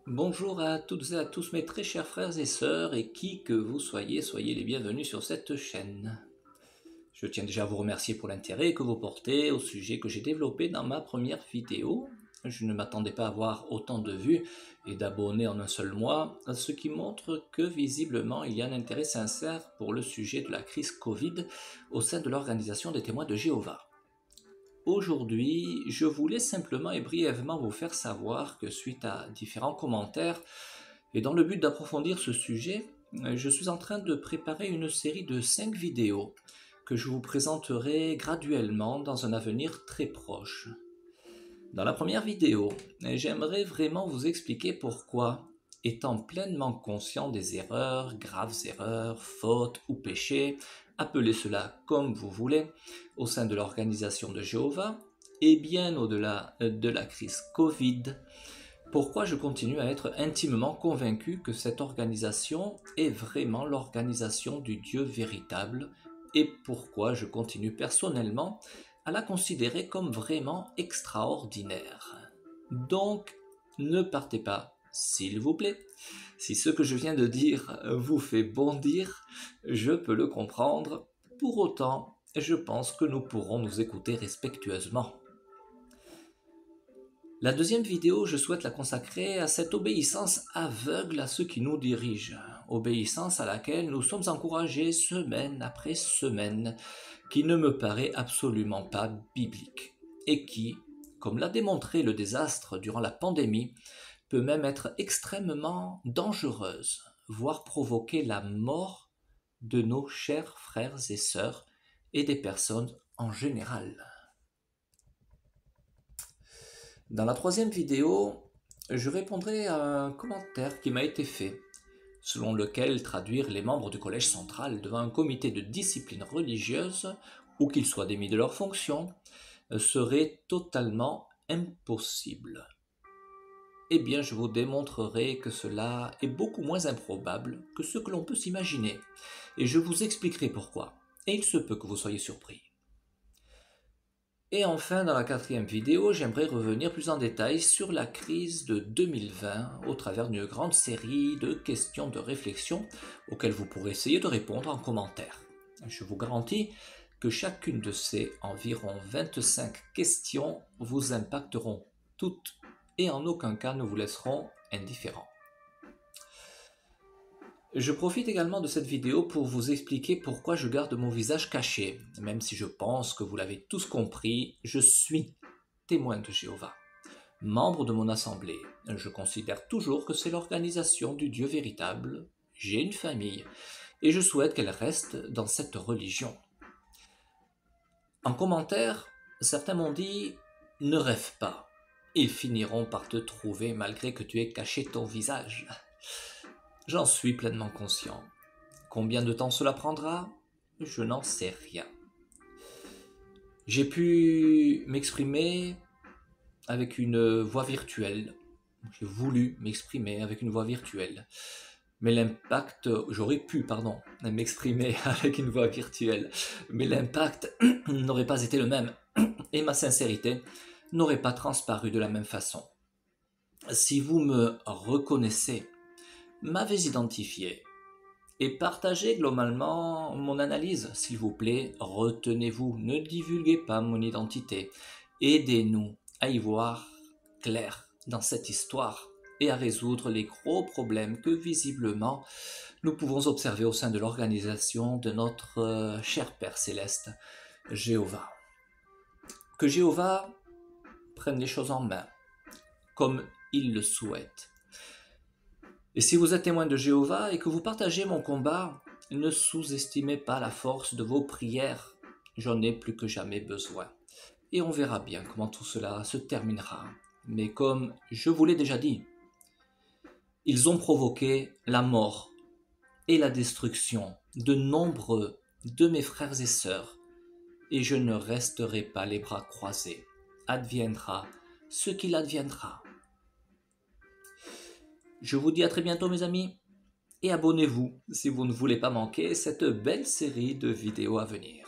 Bonjour à toutes et à tous mes très chers frères et sœurs, et qui que vous soyez, soyez les bienvenus sur cette chaîne. Je tiens déjà à vous remercier pour l'intérêt que vous portez au sujet que j'ai développé dans ma première vidéo. Je ne m'attendais pas à avoir autant de vues et d'abonnés en un seul mois, ce qui montre que visiblement il y a un intérêt sincère pour le sujet de la crise Covid au sein de l'organisation des témoins de Jéhovah. Aujourd'hui, je voulais simplement et brièvement vous faire savoir que suite à différents commentaires, et dans le but d'approfondir ce sujet, je suis en train de préparer une série de 5 vidéos que je vous présenterai graduellement dans un avenir très proche. Dans la première vidéo, j'aimerais vraiment vous expliquer pourquoi, étant pleinement conscient des erreurs, graves erreurs, fautes ou péchés, appelez cela comme vous voulez, au sein de l'organisation de Jéhovah, et bien au-delà de la crise Covid, pourquoi je continue à être intimement convaincu que cette organisation est vraiment l'organisation du Dieu véritable, et pourquoi je continue personnellement à la considérer comme vraiment extraordinaire. Donc, ne partez pas, s'il vous plaît. Si ce que je viens de dire vous fait bondir, je peux le comprendre. Pour autant, je pense que nous pourrons nous écouter respectueusement. La deuxième vidéo, je souhaite la consacrer à cette obéissance aveugle à ceux qui nous dirigent, obéissance à laquelle nous sommes encouragés semaine après semaine, qui ne me paraît absolument pas biblique, et qui, comme l'a démontré le désastre durant la pandémie, peut même être extrêmement dangereuse, voire provoquer la mort de nos chers frères et sœurs et des personnes en général. Dans la troisième vidéo, je répondrai à un commentaire qui m'a été fait, selon lequel traduire les membres du collège central devant un comité de discipline religieuse, ou qu'ils soient démis de leurs fonctions, serait totalement impossible. Eh bien, je vous démontrerai que cela est beaucoup moins improbable que ce que l'on peut s'imaginer, et je vous expliquerai pourquoi, et il se peut que vous soyez surpris. Et enfin, dans la quatrième vidéo, j'aimerais revenir plus en détail sur la crise de 2020 au travers d'une grande série de questions de réflexion auxquelles vous pourrez essayer de répondre en commentaire. Je vous garantis que chacune de ces environ 25 questions vous impacteront toutes et en aucun cas ne vous laisseront indifférents. Je profite également de cette vidéo pour vous expliquer pourquoi je garde mon visage caché. Même si je pense que vous l'avez tous compris, je suis témoin de Jéhovah, membre de mon assemblée. Je considère toujours que c'est l'organisation du Dieu véritable. J'ai une famille et je souhaite qu'elle reste dans cette religion. En commentaire, certains m'ont dit « Ne rêve pas, ils finiront par te trouver malgré que tu aies caché ton visage ». J'en suis pleinement conscient. Combien de temps cela prendra? Je n'en sais rien. J'ai pu m'exprimer avec une voix virtuelle. J'ai voulu m'exprimer avec une voix virtuelle. Mais l'impact, m'exprimer avec une voix virtuelle. Mais l'impact n'aurait pas été le même. Et ma sincérité n'aurait pas transparu de la même façon. Si vous me reconnaissez, m'avez identifié et partagez globalement mon analyse, s'il vous plaît, retenez-vous, ne divulguez pas mon identité, aidez-nous à y voir clair dans cette histoire et à résoudre les gros problèmes que visiblement nous pouvons observer au sein de l'organisation de notre cher Père Céleste, Jéhovah. Que Jéhovah prenne les choses en main, comme il le souhaite. Et si vous êtes témoin de Jéhovah et que vous partagez mon combat, ne sous-estimez pas la force de vos prières. J'en ai plus que jamais besoin. Et on verra bien comment tout cela se terminera. Mais comme je vous l'ai déjà dit, ils ont provoqué la mort et la destruction de nombreux de mes frères et sœurs. Et je ne resterai pas les bras croisés. Adviendra ce qu'il adviendra. Je vous dis à très bientôt mes amis, et abonnez-vous si vous ne voulez pas manquer cette belle série de vidéos à venir.